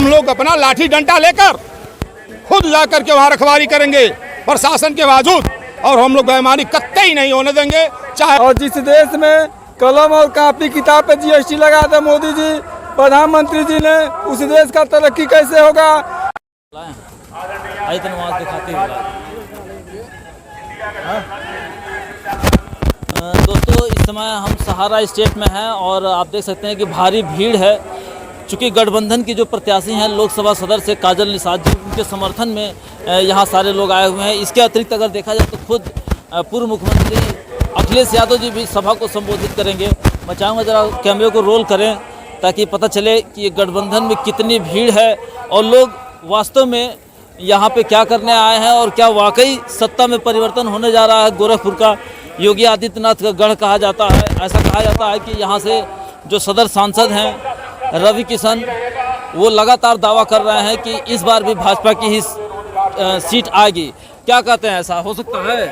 हम लोग अपना लाठी डंडा लेकर खुद जाकर के वहाँ रखवारी करेंगे प्रशासन के बावजूद, और हम लोग बेईमानी कतई नहीं होने देंगे। चाहे और जिस देश में कलम और कॉपी किताब पे जीएसटी लगा था मोदी जी प्रधानमंत्री जी ने, उस देश का तरक्की कैसे होगा। दोस्तों, इस समय हम सहारा स्टेट में हैं और आप देख सकते हैं कि भारी भीड़ है। चूँकि गठबंधन की जो प्रत्याशी हैं लोकसभा सदर से काजल निषाद जी, उनके समर्थन में यहाँ सारे लोग आए हुए हैं। इसके अतिरिक्त अगर देखा जाए तो खुद पूर्व मुख्यमंत्री अखिलेश यादव जी भी सभा को संबोधित करेंगे। मैं चाहूँगा जरा कैमरे को रोल करें ताकि पता चले कि ये गठबंधन में कितनी भीड़ है और लोग वास्तव में यहाँ पे क्या करने आए हैं और क्या वाकई सत्ता में परिवर्तन होने जा रहा है। गोरखपुर का योगी आदित्यनाथ का गढ़ कहा जाता है। ऐसा कहा जाता है कि यहाँ से जो सदर सांसद हैं रवि किशन, वो लगातार दावा कर रहे हैं कि इस बार भी भाजपा की ही सीट आएगी। क्या कहते हैं, ऐसा हो सकता है?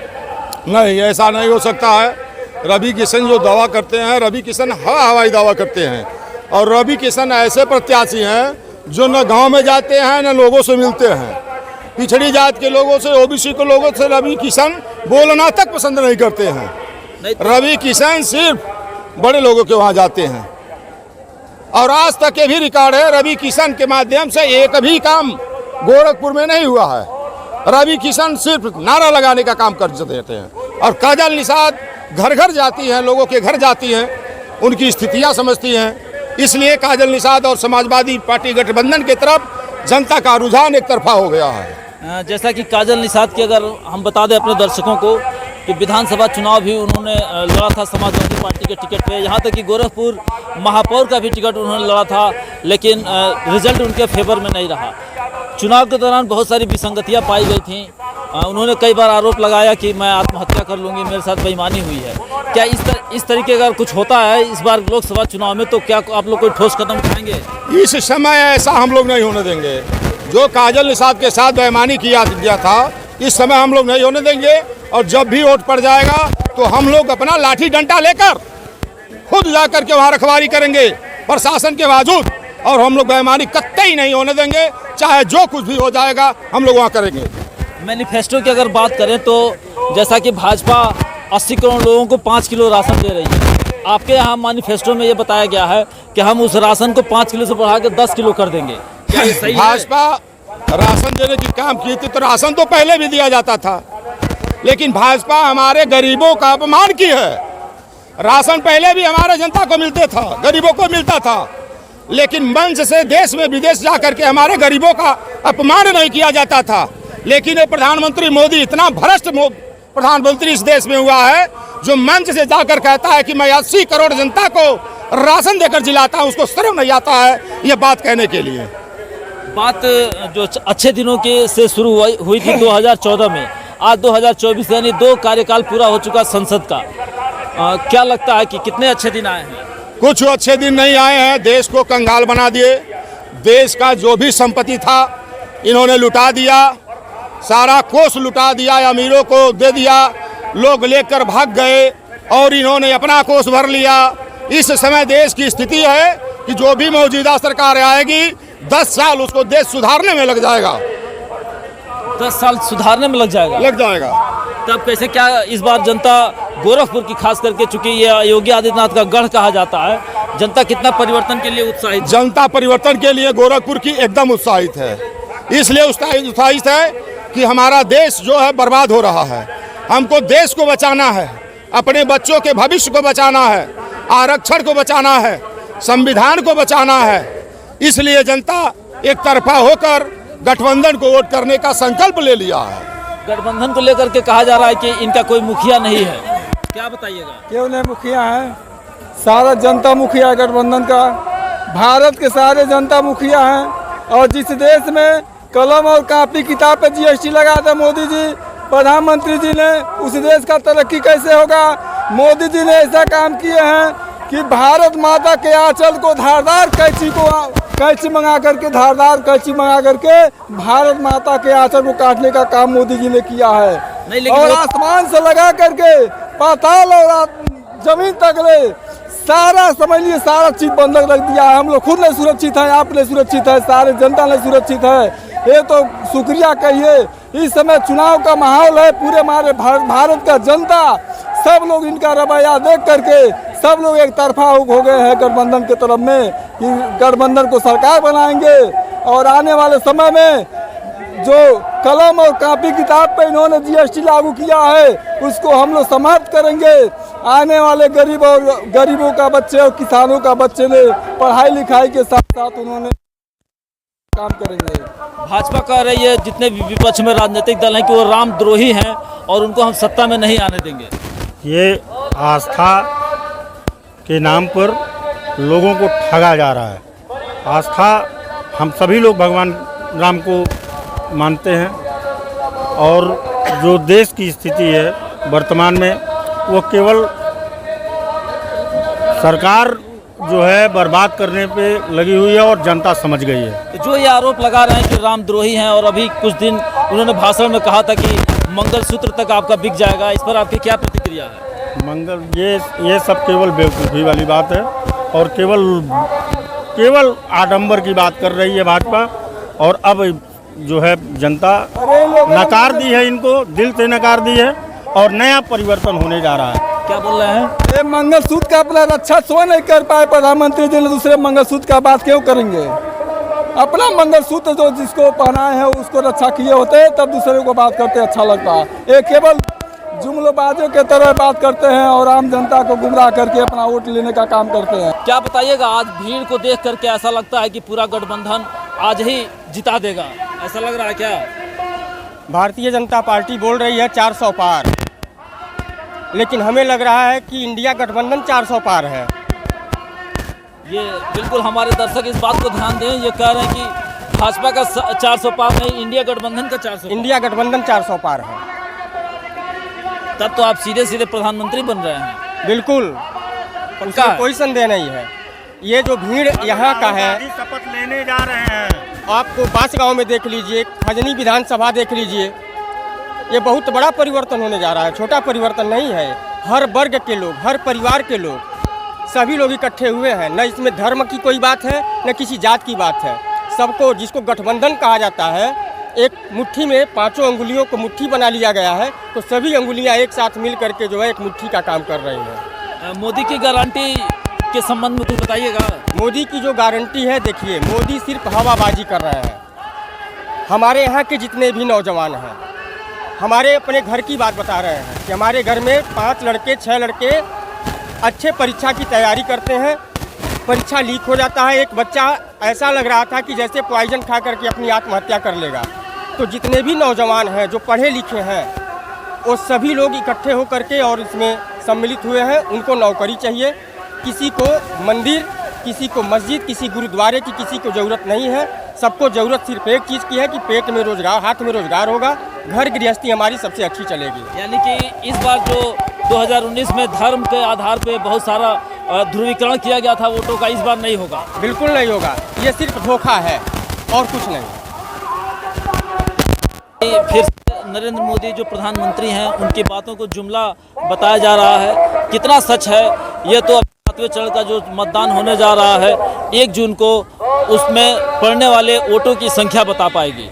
नहीं, ऐसा नहीं हो सकता है। रवि किशन जो दावा करते हैं, रवि किशन हवाई दावा करते हैं, और रवि किशन ऐसे प्रत्याशी हैं जो न गांव में जाते हैं न लोगों से मिलते हैं। पिछड़ी जात के लोगों से, ओबीसी के लोगों से रवि किशन बोलना तक पसंद नहीं करते हैं। रवि किशन सिर्फ बड़े लोगों के वहाँ जाते हैं, और आज तक ये भी रिकॉर्ड है, रवि किशन के माध्यम से एक भी काम गोरखपुर में नहीं हुआ है। रवि किशन सिर्फ नारा लगाने का काम कर देते हैं, और काजल निषाद घर घर जाती हैं, लोगों के घर जाती हैं, उनकी स्थितियां समझती हैं। इसलिए काजल निषाद और समाजवादी पार्टी गठबंधन की तरफ जनता का रुझान एक तरफा हो गया है। जैसा कि काजल निषाद की अगर हम बता दें अपने दर्शकों को कि विधानसभा चुनाव भी उन्होंने लड़ा था समाजवादी पार्टी के टिकट पे, यहाँ तक कि गोरखपुर महापौर का भी टिकट उन्होंने लड़ा था, लेकिन रिजल्ट उनके फेवर में नहीं रहा। चुनाव के दौरान बहुत सारी विसंगतियाँ पाई गई थीं। उन्होंने कई बार आरोप लगाया कि मैं आत्महत्या कर लूँगी, मेरे साथ बेईमानी हुई है। क्या इस तरीके का कुछ होता है इस बार लोकसभा चुनाव में, तो क्या आप लोग कोई ठोस कदम उठाएंगे? इस समय ऐसा हम लोग नहीं होने देंगे। जो काजल निषाद के साथ बेईमानी किया गया था, इस समय हम लोग नहीं होने देंगे। और जब भी वोट पड़ जाएगा तो हम लोग अपना लाठी डंडा लेकर खुद जाकर के वहाँ रखवारी करेंगे प्रशासन के बावजूद, और हम लोग बेईमानी कतई नहीं होने देंगे। चाहे जो कुछ भी हो जाएगा हम लोग वहाँ करेंगे। मैनिफेस्टो की अगर बात करें तो जैसा कि भाजपा 80 करोड़ लोगों को 5 किलो राशन दे रही है, आपके यहाँ मैनिफेस्टो में ये बताया गया है कि हम उस राशन को 5 किलो से बढ़ा के 10 किलो कर देंगे। क्या ये सही है? भाजपा राशन देने की काम की थी तो राशन तो पहले भी दिया जाता था, लेकिन भाजपा हमारे गरीबों का अपमान की है। राशन पहले भी हमारे जनता को मिलते था, गरीबों को मिलता था, लेकिन मंच से देश में विदेश जा करके हमारे गरीबों का अपमान नहीं किया जाता था। लेकिन ये प्रधानमंत्री मोदी इतना भ्रष्ट प्रधानमंत्री इस देश में हुआ है, जो मंच से जाकर कहता है कि मैं 80 करोड़ जनता को राशन देकर जिलाता हूँ, उसको शर्म नहीं आता है ये बात कहने के लिए। बात जो अच्छे दिनों के से शुरू हुई थी 2014 में, आज 2024 यानी 2 कार्यकाल पूरा हो चुका संसद का। क्या लगता है कि कितने अच्छे दिन आए हैं? कुछ अच्छे दिन नहीं आए हैं। देश को कंगाल बना दिए। देश का जो भी संपत्ति था इन्होंने लुटा दिया, सारा कोष लुटा दिया, अमीरों को दे दिया, लोग लेकर भाग गए और इन्होंने अपना कोष भर लिया। इस समय देश की स्थिति है कि जो भी मौजूदा सरकार आएगी 10 साल उसको देश सुधारने में लग जाएगा। 10 साल सुधारने में लग जाएगा। तब कैसे, क्या इस बार जनता गोरखपुर की खास करके, चूंकि ये योगी आदित्यनाथ का गढ़ कहा जाता है, जनता कितना परिवर्तन के लिए उत्साहित? जनता परिवर्तन के लिए गोरखपुर की एकदम उत्साहित है। इसलिए उत्साहित है कि हमारा देश जो है बर्बाद हो रहा है। हमको देश को बचाना है, अपने बच्चों के भविष्य को बचाना है, आरक्षण को बचाना है, संविधान को बचाना है। इसलिए जनता एक तरफा होकर गठबंधन को वोट करने का संकल्प ले लिया है। गठबंधन को लेकर के कहा जा रहा है कि इनका कोई मुखिया नहीं है, क्या बताइएगा? क्यों नहीं मुखिया है? सारा जनता मुखिया है गठबंधन का। भारत के सारे जनता मुखिया हैं। और जिस देश में कलम और कॉपी किताब पे जीएसटी लगा था मोदी जी प्रधानमंत्री जी ने, उस देश का तरक्की कैसे होगा? मोदी जी ने ऐसा काम किए हैं कि भारत माता के आंचल को धारदार कैंची मंगा करके भारत माता के आंचल को काटने का काम मोदी जी ने किया है। और आसमान से लगा करके पाताल और जमीन तक ले सारा समझ लिए सारा चीज बंधक रख दिया है। हम लोग खुद नहीं सुरक्षित है, आप नहीं सुरक्षित है, सारे जनता नहीं सुरक्षित है। ये तो शुक्रिया कहिए। इस समय चुनाव का माहौल है, पूरे हमारे भारत का जनता सब लोग इनका रवैया देख करके सब लोग एक तरफा हो गए हैं गठबंधन के तरफ में कि गठबंधन को सरकार बनाएंगे और आने वाले समय में जो कलम और कॉपी किताब पे इन्होंने जीएसटी लागू किया है उसको हम लोग समाप्त करेंगे। आने वाले गरीबों का बच्चे और किसानों का बच्चे ने पढ़ाई लिखाई के साथ साथ उन्होंने काम करेंगे। भाजपा कह रही है जितने भी विपक्ष में राजनीतिक दल हैं कि वो रामद्रोही हैं और उनको हम सत्ता में नहीं आने देंगे। ये आस्था के नाम पर लोगों को ठगा जा रहा है। आस्था हम सभी लोग भगवान राम को मानते हैं और जो देश की स्थिति है वर्तमान में वो केवल सरकार जो है बर्बाद करने पे लगी हुई है और जनता समझ गई है। जो ये आरोप लगा रहे हैं कि रामद्रोही हैं और अभी कुछ दिन उन्होंने भाषण में कहा था कि मंगलसूत्र तक आपका बिक जाएगा, इस पर आपकी क्या प्रतिक्रिया है? ये सब केवल बेवकूफ़ी वाली बात है और केवल आडंबर की बात कर रही है भाजपा। और अब जो है जनता नकार दी है, इनको दिल से नकार दी है और नया परिवर्तन होने जा रहा है। क्या बोल रहे हैं? ये मंगलसूत्र का अपना रक्षा स्वयं नहीं कर पाए प्रधानमंत्री जी ने दूसरे मंगलसूत्र का बात क्यों करेंगे? अपना मंगलसूत्र जो जिसको पहनाए हैं उसको रक्षा किए होते हैं तब दूसरे को बात करते अच्छा लगता है। ये केवल जुमलेबाजों के तरह बात करते हैं और आम जनता को गुमराह करके अपना वोट लेने का काम करते हैं। क्या बताइएगा, आज भीड़ को देख करके ऐसा लगता है कि पूरा गठबंधन आज ही जिता देगा, ऐसा लग रहा है क्या? भारतीय जनता पार्टी बोल रही है 400 पार, लेकिन हमें लग रहा है कि इंडिया गठबंधन 400 पार है। ये बिल्कुल हमारे दर्शक इस बात को ध्यान दें, ये कह रहे हैं कि भाजपा का 400 पार नहीं, इंडिया गठबंधन का 400 इंडिया गठबंधन 400 पार है। तब तो आप सीधे सीधे प्रधानमंत्री बन रहे हैं। बिल्कुल, उसका कोई संदेह नहीं है। ये जो भीड़ यहाँ का है, शपथ लेने जा रहे हैं। आपको बांसगांव में देख लीजिए, खजनी विधानसभा देख लीजिए, ये बहुत बड़ा परिवर्तन होने जा रहा है, छोटा परिवर्तन नहीं है। हर वर्ग के लोग, हर परिवार के लोग, सभी लोग इकट्ठे हुए हैं। न इसमें धर्म की कोई बात है, न किसी जात की बात है। सबको, जिसको गठबंधन कहा जाता है, एक मुट्ठी में 5 अंगुलियों को मुट्ठी बना लिया गया है, तो सभी अंगुलियां एक साथ मिल करके जो है एक मुट्ठी का काम कर रही हैं। मोदी की गारंटी के संबंध में कुछ बताइएगा। मोदी की जो गारंटी है, देखिए, मोदी सिर्फ हवाबाजी कर रहे हैं। हमारे यहाँ के जितने भी नौजवान हैं, हमारे अपने घर की बात बता रहे हैं कि हमारे घर में 5 लड़के 6 लड़के अच्छे परीक्षा की तैयारी करते हैं, परीक्षा लीक हो जाता है। एक बच्चा ऐसा लग रहा था कि जैसे पॉइजन खा करके अपनी आत्महत्या कर लेगा। तो जितने भी नौजवान हैं जो पढ़े लिखे हैं, वो सभी लोग इकट्ठे होकर के और इसमें सम्मिलित हुए हैं। उनको नौकरी चाहिए, किसी को मंदिर, किसी को मस्जिद, किसी गुरुद्वारे की किसी को ज़रूरत नहीं है। सबको ज़रूरत सिर्फ एक चीज़ की है कि पेट में रोजगार, हाथ में रोजगार होगा, घर गृहस्थी हमारी सबसे अच्छी चलेगी। यानी कि इस बार जो 2019 में धर्म के आधार पे बहुत सारा ध्रुवीकरण किया गया था वोटों का, इस बार नहीं होगा। बिल्कुल नहीं होगा, ये सिर्फ धोखा है और कुछ नहीं। फिर नरेंद्र मोदी जो प्रधानमंत्री हैं उनकी बातों को जुमला बताया जा रहा है, कितना सच है ये तो 7वें चरण का जो मतदान होने जा रहा है 1 जून को, उसमें पड़ने वाले वोटों की संख्या बता पाएगी।